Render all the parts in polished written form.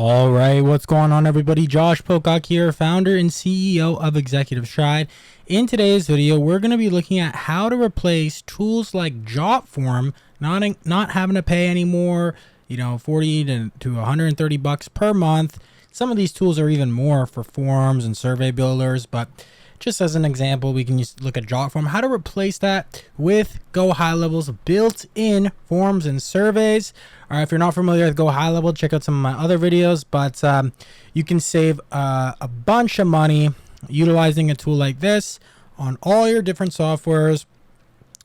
All right, what's going on, everybody? Josh Pocock here, founder and CEO of Executive Stride. In today's video, we're going to be looking at how to replace tools like Jotform, not having to pay anymore, 40 to 130 bucks per month. Some of these tools are even more for forms and survey builders, but just as an example, we can look at Jotform, how to replace that with GoHighLevel's built-in forms and surveys. All right, if you're not familiar with GoHighLevel, check out some of my other videos, but you can save a bunch of money utilizing a tool like this on all your different softwares.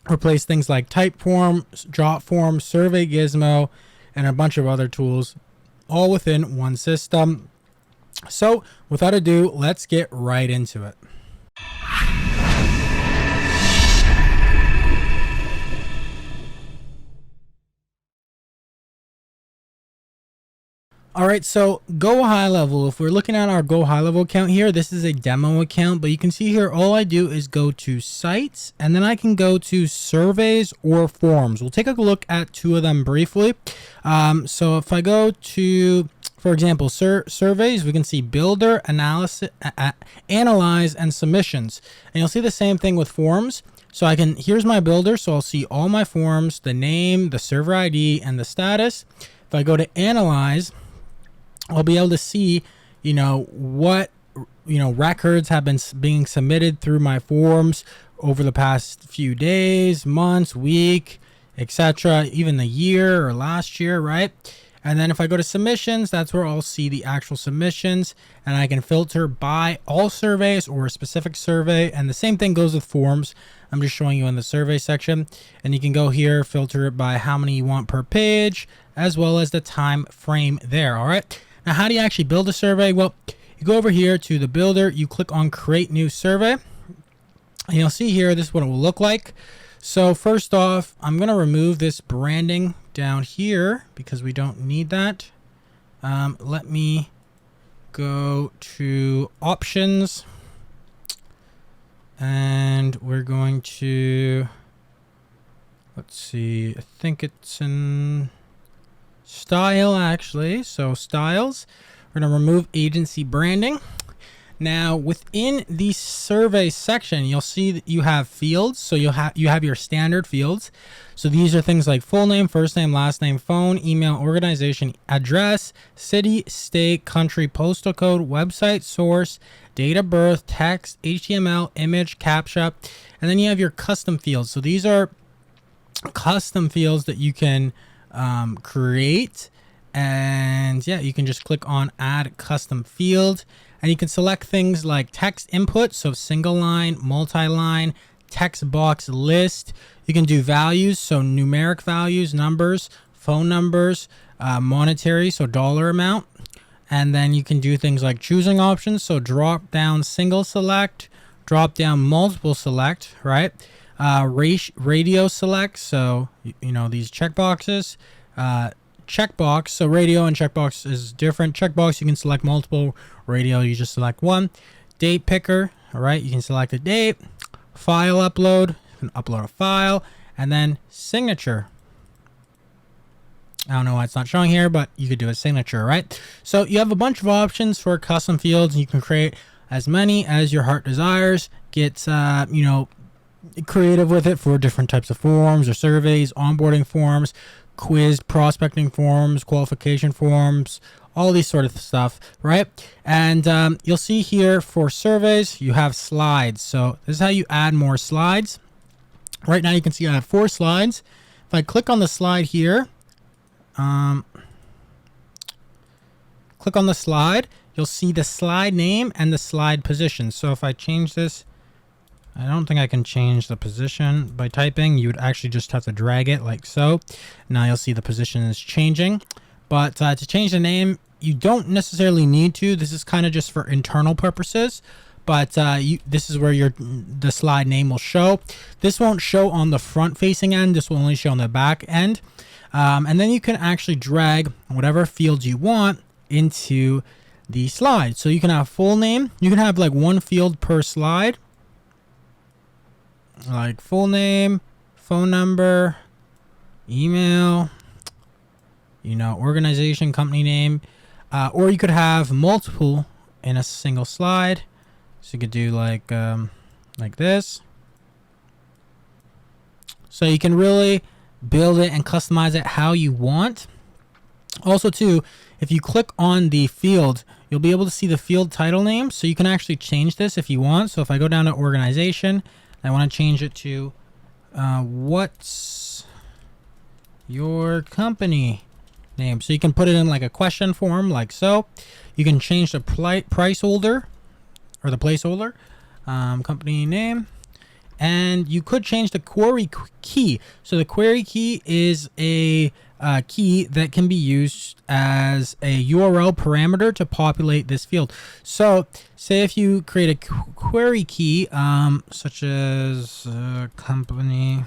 Replace things like TypeForm, Jotform, SurveyGizmo, and a bunch of other tools, all within one system. So without ado, let's get right into it. All right, so GoHighLevel, if we're looking at our GoHighLevel account here, this is a demo account, but you can see here, all I do is go to sites, and then I can go to surveys or forms. We'll take a look at two of them briefly. So if I go to, for example, surveys, we can see builder, analyze, and submissions. And you'll see the same thing with forms. So here's my builder, so I'll see all my forms, the name, the server ID, and the status. If I go to analyze, I'll be able to see, what, records have been being submitted through my forms over the past few days, months, week, etc., even the year or last year, right? And then if I go to submissions, that's where I'll see the actual submissions, and I can filter by all surveys or a specific survey. And the same thing goes with forms. I'm just showing you in the survey section, and you can go here, filter it by how many you want per page, as well as the time frame there. All right. Now, how do you actually build a survey? Well, you go over here to the builder, you click on create new survey, and you'll see here, this is what it will look like. So first off, I'm going to remove this branding down here because we don't need that. Let me go to options, and we're going to, let's see, I think it's in style actually. So styles, we're going to remove agency branding. Now within the survey section, you'll see that you have fields. So you have your standard fields. So these are things like full name, first name, last name, phone, email, organization, address, city, state, country, postal code, website, source, date of birth, text, HTML, image, CAPTCHA, and then you have your custom fields. So these are custom fields that you can create, and yeah, you can just click on add custom field, and you can select things like text input, so single line, multi-line, text box, list. You can do values, so numeric values, numbers, phone numbers, monetary, so dollar amount. And then you can do things like choosing options, so drop down single select, drop down multiple select, right? Radio select, so these checkboxes. Checkbox, so radio and checkbox is different. Checkbox, you can select multiple. Radio, you just select one. Date picker, all right, you can select a date. File upload, you can upload a file. And then signature, I don't know why it's not showing here, but you could do a signature, right? So you have a bunch of options for custom fields, and you can create as many as your heart desires. Get creative with it for different types of forms or surveys, onboarding forms, quiz, prospecting forms, qualification forms, all these sort of stuff, right? And you'll see here for surveys, you have slides. So this is how you add more slides. Right now you can see I have 4 slides. If I click on the slide here, click on the slide, you'll see the slide name and the slide position. So if I change this, I don't think I can change the position by typing. You would actually just have to drag it like so. Now you'll see the position is changing. But to change the name, you don't necessarily need to. This is kind of just for internal purposes. But this is where the slide name will show. This won't show on the front facing end. This will only show on the back end. And then you can actually drag whatever fields you want into the slide. So you can have full name. You can have like one field per slide, like full name, phone number, email, organization, company name. or you could have multiple in a single slide. So you could do like this. So you can really build it and customize it how you want. Also too, if you click on the field, you'll be able to see the field title name. So you can actually change this if you want. So if I go down to organization, I want to change it to what's your company name. So you can put it in like a question form, like so. You can change the price holder or the placeholder, company name. And you could change the query key. So the query key is a key that can be used as a URL parameter to populate this field. So say if you create a query key, such as company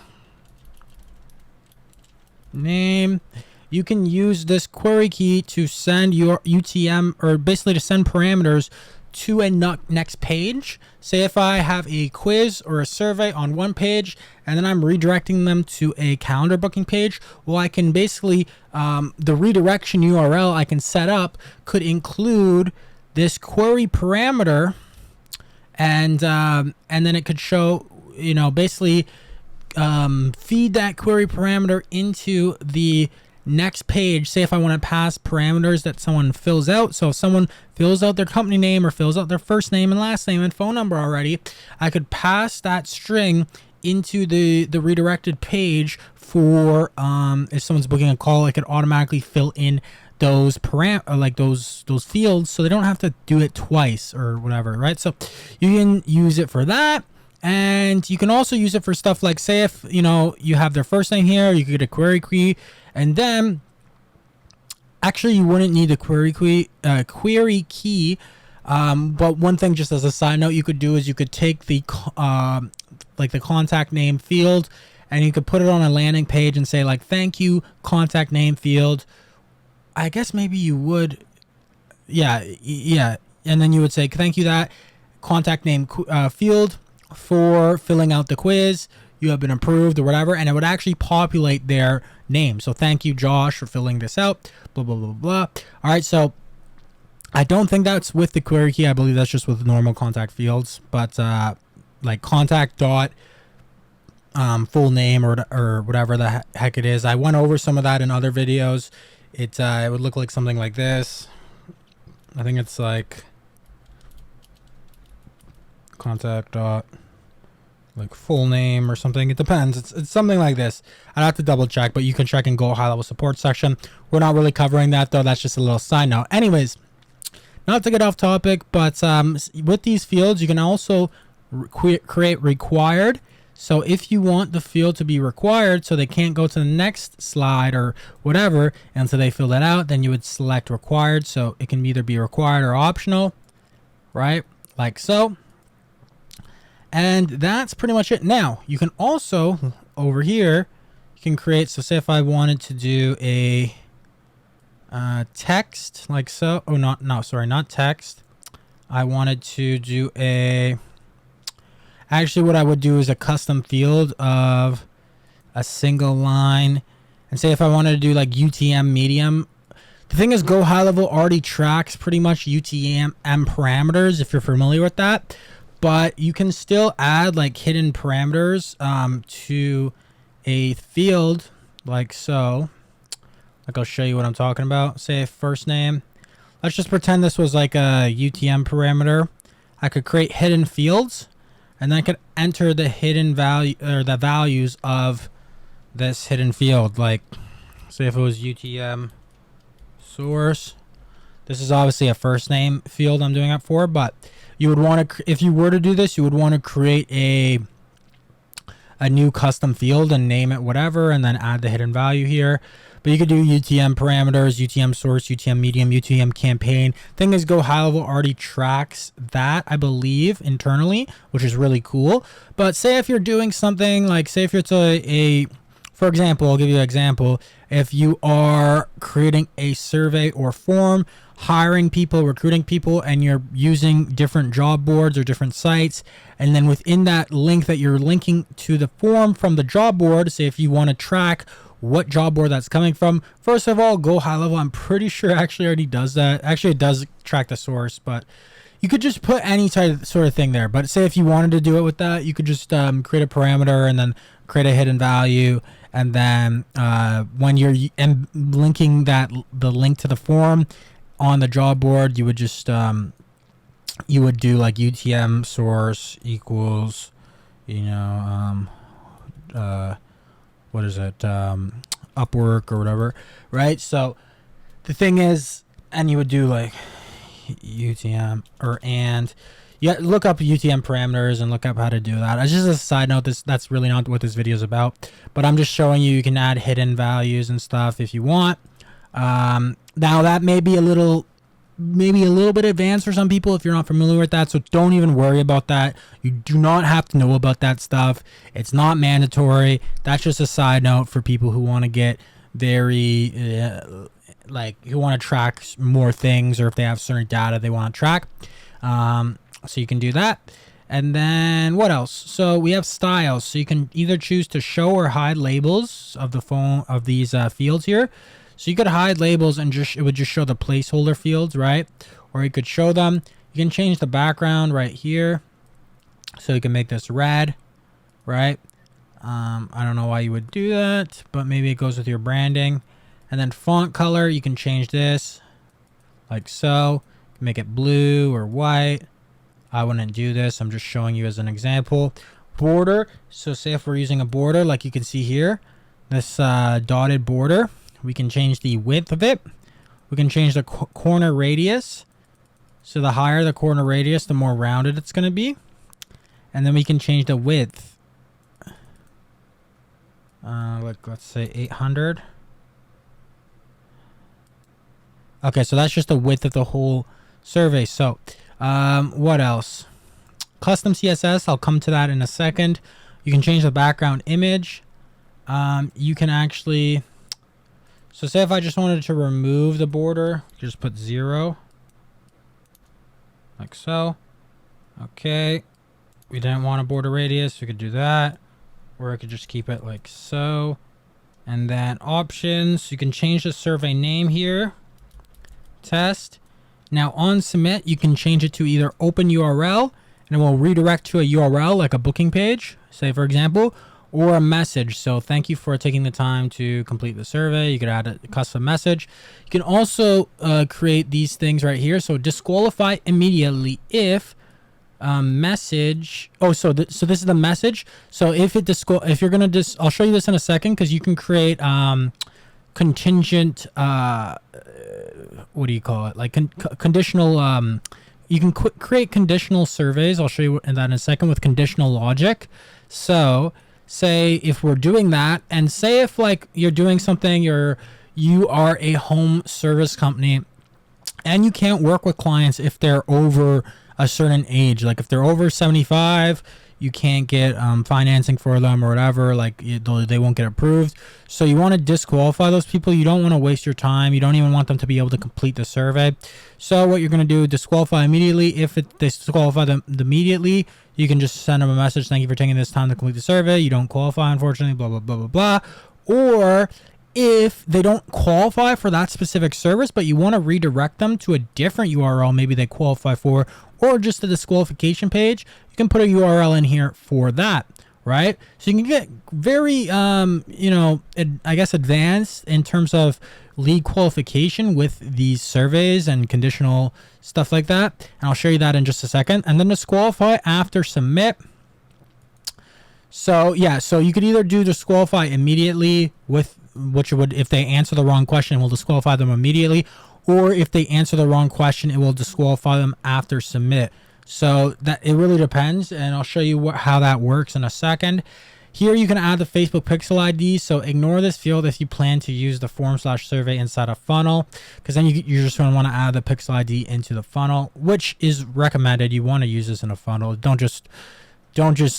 name, you can use this query key to send your UTM, or basically to send parameters to a next page. Say if I have a quiz or a survey on one page and then I'm redirecting them to a calendar booking page, well, I can basically, the redirection URL I can set up could include this query parameter, and then it could show, you know, basically feed that query parameter into the next page. Say if I want to pass parameters that someone fills out. So if someone fills out their company name or fills out their first name and last name and phone number already, I could pass that string into the redirected page for if someone's booking a call, I could automatically fill in those those fields, so they don't have to do it twice or whatever, right? So you can use it for that. And you can also use it for stuff like, say if, you know, you have their first name here, you could get a query key, and then actually you wouldn't need the query key. But one thing, just as a side note, you could do is you could take the like the contact name field, and you could put it on a landing page and say like, thank you, contact name field. I guess maybe you would, yeah, and then you would say thank you, that contact name field, for filling out the quiz. You have been approved or whatever, and it would actually populate their name. So thank you, Josh, for filling this out, blah, blah, blah, blah. All right, so I don't think that's with the query key. I believe that's just with normal contact fields, but like contact dot full name or whatever the heck it is. I went over some of that in other videos. It would look like something like this. I think it's like contact dot like full name or something. It depends. It's something like this. I'd have to double check, but you can check in GoHighLevel support section. We're not really covering that though. That's just a little side note. Anyways, not to get off topic, but with these fields, you can also create required. So if you want the field to be required so they can't go to the next slide or whatever, and so they fill that out, then you would select required. So it can either be required or optional, right? Like so. And that's pretty much it. Now, you can also, over here, you can create, so say if I wanted to do a text, like so, oh, not text. I wanted to do actually what I would do is a custom field of a single line. And say if I wanted to do like UTM medium. The thing is, GoHighLevel already tracks pretty much UTM parameters, if you're familiar with that. But you can still add like hidden parameters to a field like so. Like I'll show you what I'm talking about. Say first name. Let's just pretend this was like a UTM parameter. I could create hidden fields, and then I could enter the hidden value or the values of this hidden field. Like say if it was UTM source. This is obviously a first name field I'm doing it for, but you would want to, if you were to do this, you would want to create a new custom field and name it whatever, and then add the hidden value here. But you could do UTM parameters, UTM source, UTM medium, UTM campaign. Thing is, GoHighLevel already tracks that, I believe, internally, which is really cool. But say if you're doing something like, say if it's for example, I'll give you an example. If you are creating a survey or form, hiring people, recruiting people, and you're using different job boards or different sites, and then within that link that you're linking to the form from the job board, say if you want to track what job board that's coming from. First of all, GoHighLevel, I'm pretty sure actually already does that. Actually, it does track the source, but you could just put any sort of thing there. But say if you wanted to do it with that, you could just create a parameter and then create a hidden value. And then when you're linking the link to the form on the job board, you would just you would do like UTM source equals, you know, what is it, Upwork or whatever, right? So the thing is, and you would do like UTM and yeah, look up UTM parameters and look up how to do that. It's just a side note. That's really not what this video is about, but I'm just showing you can add hidden values and stuff if you want. Now that may be maybe a little bit advanced for some people if you're not familiar with that, so don't even worry about that. You do not have to know about that stuff. It's not mandatory. That's just a side note for people who want to get very who want to track more things, or if they have certain data they want to track. So you can do that. And then what else? So we have styles. So you can either choose to show or hide labels of these fields here. So you could hide labels and it would just show the placeholder fields, right? Or you could show them. You can change the background right here. So you can make this red, right? I don't know why you would do that, but maybe it goes with your branding. And then font color, you can change this like so. Make it blue or white. I wouldn't do this. I'm just showing you as an example. Border. So say if we're using a border, like you can see here, this dotted border, we can change the width of it. We can change the corner radius. So the higher the corner radius, the more rounded it's going to be. And then we can change the width. Let's say 800. Okay, so that's just the width of the whole survey. So what else? Custom CSS, I'll come to that in a second. You can change the background image. You can actually, so say if I just wanted to remove the border, just put 0 like so. Okay, we didn't want a border radius, we could do that, or I could just keep it like so. And then options, you can change the survey name here, test. Now on submit, you can change it to either open URL and it will redirect to a URL like a booking page, say for example, or a message. So thank you for taking the time to complete the survey. You could add a custom message. You can also create these things right here. So disqualify immediately if message. Oh, so this is the message. So if you're gonna I'll show you this in a second, because you can create contingent what do you call it, like conditional you can create conditional surveys. I'll show you that in a second with conditional logic. So say if we're doing that, and say if like you're doing something, you are a home service company and you can't work with clients if they're over a certain age, like if they're over 75, you can't get financing for them or whatever, like they won't get approved. So you want to disqualify those people. You don't want to waste your time. You don't even want them to be able to complete the survey. So what you're going to do, disqualify immediately. If they disqualify them immediately, you can just send them a message, thank you for taking this time to complete the survey. You don't qualify, unfortunately, blah, blah, blah, blah, blah. Or if they don't qualify for that specific service, but you want to redirect them to a different URL, maybe they qualify for, or just the disqualification page, you can put a URL in here for that, right? So you can get very, I guess advanced in terms of lead qualification with these surveys and conditional stuff like that. And I'll show you that in just a second. And then disqualify after submit. So yeah, so you could either do disqualify immediately with which would, if they answer the wrong question, it will disqualify them immediately. Or if they answer the wrong question, it will disqualify them after submit. So that it really depends, and I'll show you how that works in a second. Here you can add the Facebook pixel ID. So ignore this field if you plan to use the form/survey inside a funnel, because then you're just going to want to add the pixel ID into the funnel, which is recommended. You want to use this in a funnel. Don't just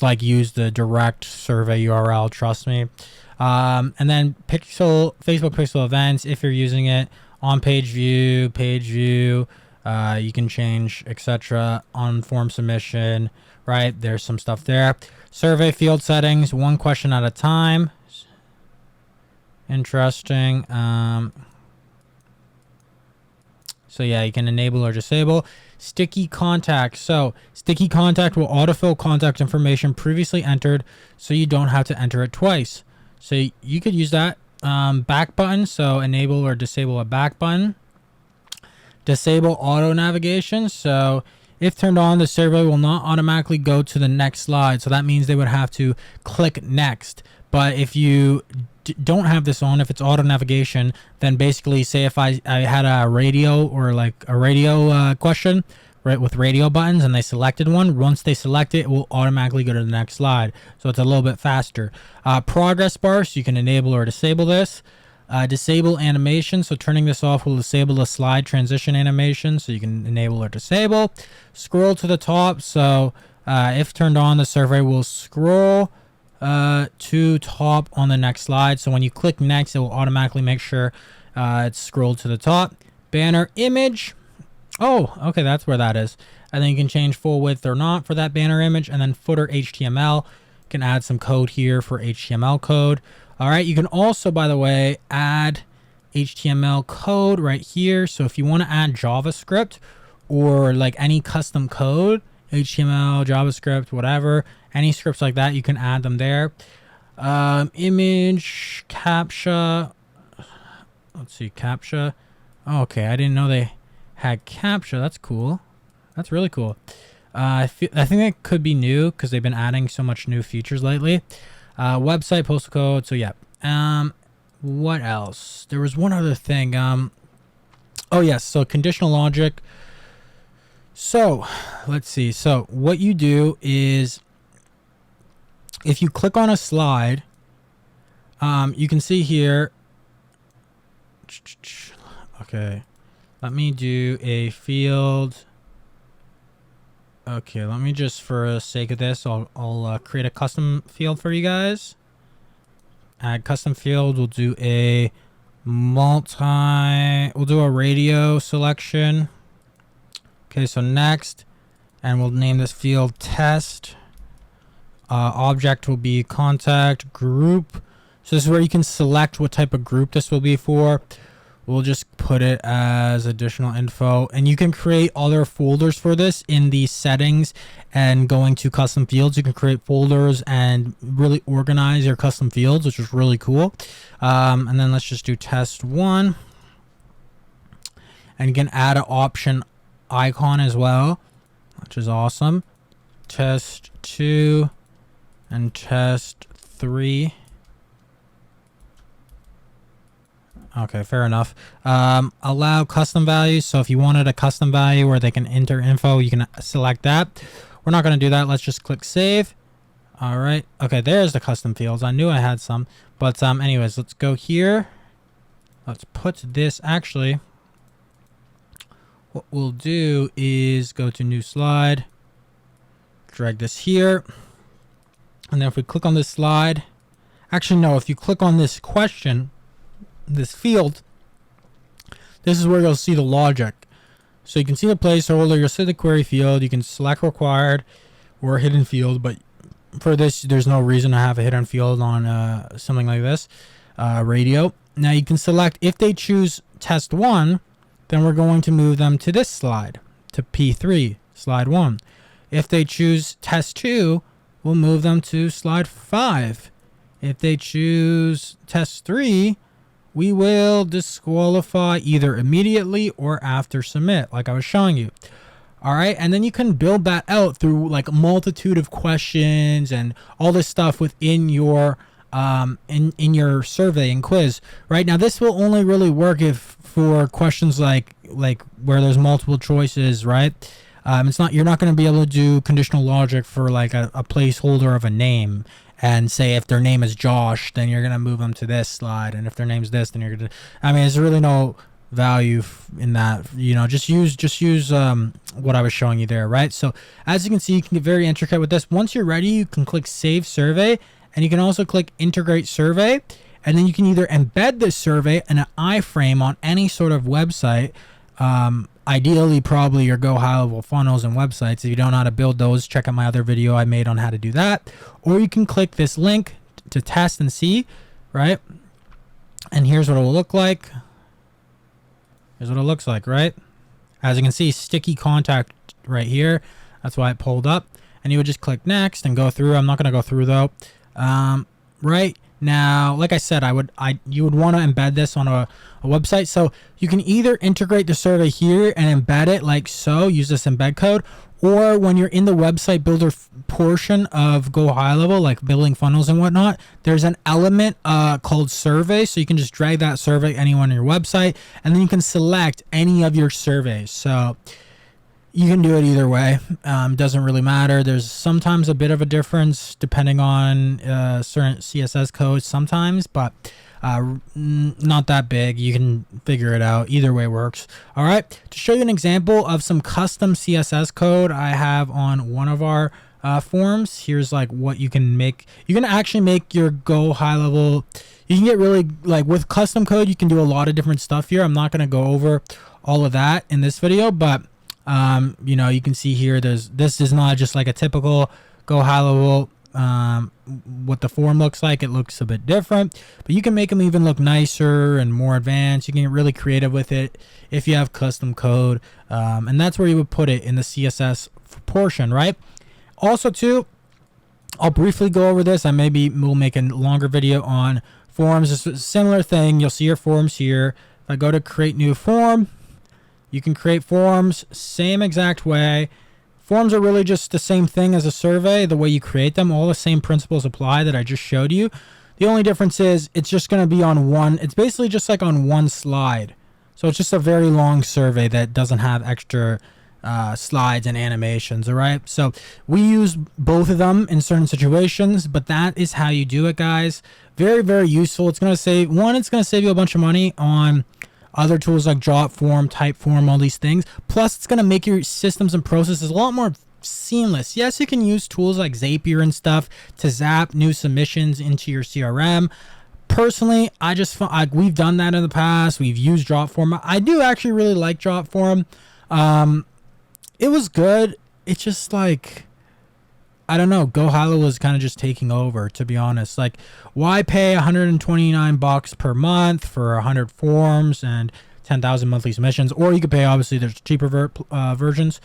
like use the direct survey URL. Trust me. And then Facebook pixel events, if you're using it, on page view, you can change, etc. On form submission, right? There's some stuff there. Survey field settings, one question at a time. Interesting. So yeah, you can enable or disable. Sticky contact. So sticky contact will autofill contact information previously entered, so you don't have to enter it twice. So you could use that. Back button. So enable or disable a back button. Disable auto navigation. So if turned on, the survey will not automatically go to the next slide. So that means they would have to click next. But if you don't have this on, if it's auto navigation, then basically say if I had a radio or like a radio question, right, with radio buttons, and they selected one, once they select it, it will automatically go to the next slide. So it's a little bit faster. Progress bar, so you can enable or disable this. Disable animation, so turning this off will disable the slide transition animation, so you can enable or disable. Scroll to the top, so if turned on, the survey will scroll to top on the next slide. So when you click next, it will automatically make sure it's scrolled to the top. Banner image. Oh, okay, that's where that is. And then you can change full width or not for that banner image. And then footer HTML. You can add some code here for HTML code. All right, you can also, by the way, add HTML code right here. So if you want to add JavaScript or like any custom code, HTML, JavaScript, whatever, any scripts like that, you can add them there. Image, CAPTCHA. Let's see, CAPTCHA. Oh, okay, I didn't know they had CAPTCHA. That's cool. That's really cool. I think that could be new because they've been adding so much new features lately. Website, postal code. So yeah. What else? There was one other thing. Oh yes. So conditional logic. So let's see. So what you do is, if you click on a slide, you can see here. Okay, let me do a field. Okay, let me just, for the sake of this, I'll create a custom field for you guys. Add custom field. We'll do a we'll do a radio selection. Okay, so next, and we'll name this field test. Object will be contact group. So this is where you can select what type of group this will be for. We'll just put it as additional info, and you can create other folders for this in the settings. And going to custom fields, you can create folders and really organize your custom fields, which is really cool. And then let's just do test 1, and you can add an option icon as well, which is awesome. Test 2 and test 3. Okay, fair enough. Allow custom values. So if you wanted a custom value where they can enter info, you can select that. We're not going to do that. Let's just click save. All right. Okay, there's the custom fields. I knew I had some. But anyways, let's go here. Let's put this, actually, what we'll do is go to new slide, drag this here. And then if we click on this slide, actually, no, if you click on this question, this field, this is where you'll see the logic. So you can see the placeholder, you'll see the query field, you can select required or hidden field, but for this there's no reason to have a hidden field on something like this, radio. Now you can select, if they choose test 1, then we're going to move them to this slide, to P3, slide 1. If they choose test 2, we'll move them to slide 5. If they choose test 3, we will disqualify either immediately or after submit, like I was showing you. All right, and then you can build that out through like a multitude of questions and all this stuff within your in your survey and quiz. Right now, this will only really work if for questions like where there's multiple choices, right? You're not going to be able to do conditional logic for like a placeholder of a name. And say if their name is Josh, then you're going to move them to this slide. And if their name's this, then you're going to... I mean, there's really no value in that. You know, just use what I was showing you there, right? So as you can see, you can get very intricate with this. Once you're ready, you can click Save Survey. And you can also click Integrate Survey. And then you can either embed this survey in an iframe on any sort of website. Ideally, probably your GoHighLevel funnels and websites. If you don't know how to build those, check out my other video I made on how to do that. Or you can click this link to test and see, right? And here's what it will look like. Here's what it looks like, right? As you can see, sticky contact right here. That's why it pulled up. And you would just click next and go through. I'm not going to go through though. Right now, like I said, you would want to embed this on a website. So you can either integrate the survey here and embed it like so, use this embed code, or when you're in the website builder portion of GoHighLevel, like building funnels and whatnot, there's an element called survey. So you can just drag that survey anywhere on your website, and then you can select any of your surveys. So you can do it either way. Doesn't really matter. There's sometimes a bit of a difference depending on certain CSS codes sometimes, but not that big. You can figure it out. Either way works. All right. To show you an example of some custom CSS code I have on one of our forms, here's like what you can make. You can actually make your GoHighLevel. You can get really, like, with custom code, you can do a lot of different stuff here. I'm not going to go over all of that in this video, but you know, you can see here, this is not just like a typical GoHighLevel, what the form looks like. It looks a bit different, but you can make them even look nicer and more advanced. You can get really creative with it if you have custom code, and that's where you would put it, in the CSS portion, right? Also too, I'll briefly go over this. We'll make a longer video on forms. It's a similar thing. You'll see your forms here. If I go to create new form, you can create forms same exact way. Forms are really just the same thing as a survey. The way you create them, all the same principles apply that I just showed you. The only difference is it's just going to be on one. It's basically just like on one slide. So it's just a very long survey that doesn't have extra slides and animations. All right. So we use both of them in certain situations, but that is how you do it, guys. Very, very useful. It's going to save you a bunch of money on other tools like Jotform, TypeForm, all these things. Plus, it's going to make your systems and processes a lot more seamless. Yes, you can use tools like Zapier and stuff to zap new submissions into your CRM. Personally, we've done that in the past. We've used Jotform. I do actually really like Jotform. It was good. It's just like, I don't know, GoHighLevel was kind of just taking over, to be honest. Like, why pay $129 per month for 100 forms and 10,000 monthly submissions? Or you could pay, obviously, there's cheaper versions.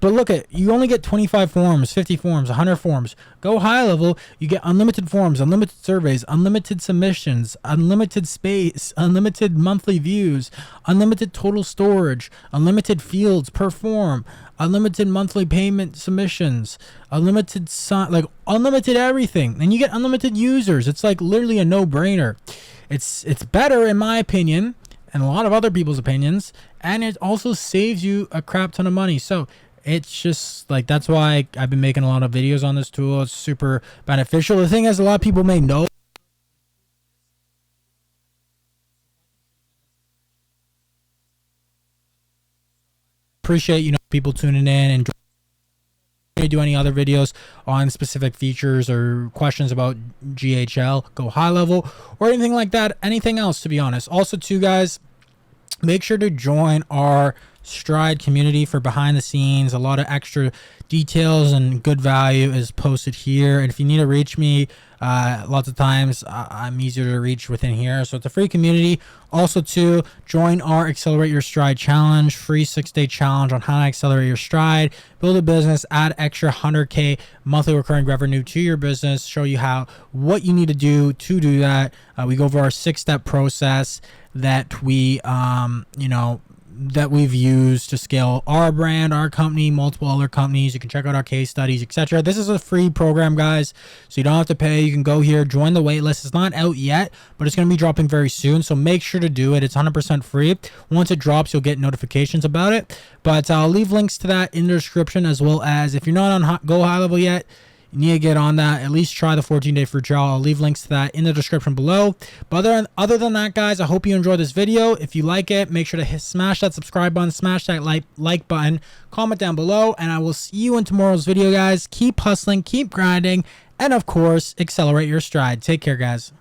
But look at, you only get 25 forms, 50 forms, 100 forms. GoHighLevel, you get unlimited forms, unlimited surveys, unlimited submissions, unlimited space, unlimited monthly views, unlimited total storage, unlimited fields per form, unlimited monthly payment submissions, unlimited everything. And you get unlimited users. It's like literally a no-brainer. It's better, in my opinion, and a lot of other people's opinions, and it also saves you a crap ton of money. So it's just like, that's why I've been making a lot of videos on this tool. It's super beneficial. The thing is, a lot of people may know. Appreciate, you know, people tuning in and do any other videos on specific features or questions about GHL, GoHighLevel, or anything like that. Anything else, to be honest. Also, too, guys, make sure to join our Stride community for behind the scenes. A lot of extra details and good value is posted here. And if you need to reach me, lots of times I'm easier to reach within here. So it's a free community. Also, to join our Accelerate Your Stride challenge, free 6-day challenge on how to accelerate your stride, build a business, add extra 100K monthly recurring revenue to your business, show you what you need to do that. We go over our 6-step process that that we've used to scale our brand, our company, multiple other companies. You can check out our case studies, etc. This is a free program, guys, so you don't have to pay. You can go here, join the waitlist. It's not out yet, but it's going to be dropping very soon, so make sure to do it. It's 100% free. Once it drops, you'll get notifications about it, but I'll leave links to that in the description, as well as if you're not on GoHighLevel yet, you need to get on that. At least try the 14-day free trial. I'll leave links to that in the description below. But other than that, guys, I hope you enjoyed this video. If you like it, make sure to smash that subscribe button, smash that like button, comment down below, and I will see you in tomorrow's video, guys. Keep hustling, keep grinding, and of course, accelerate your stride. Take care, guys.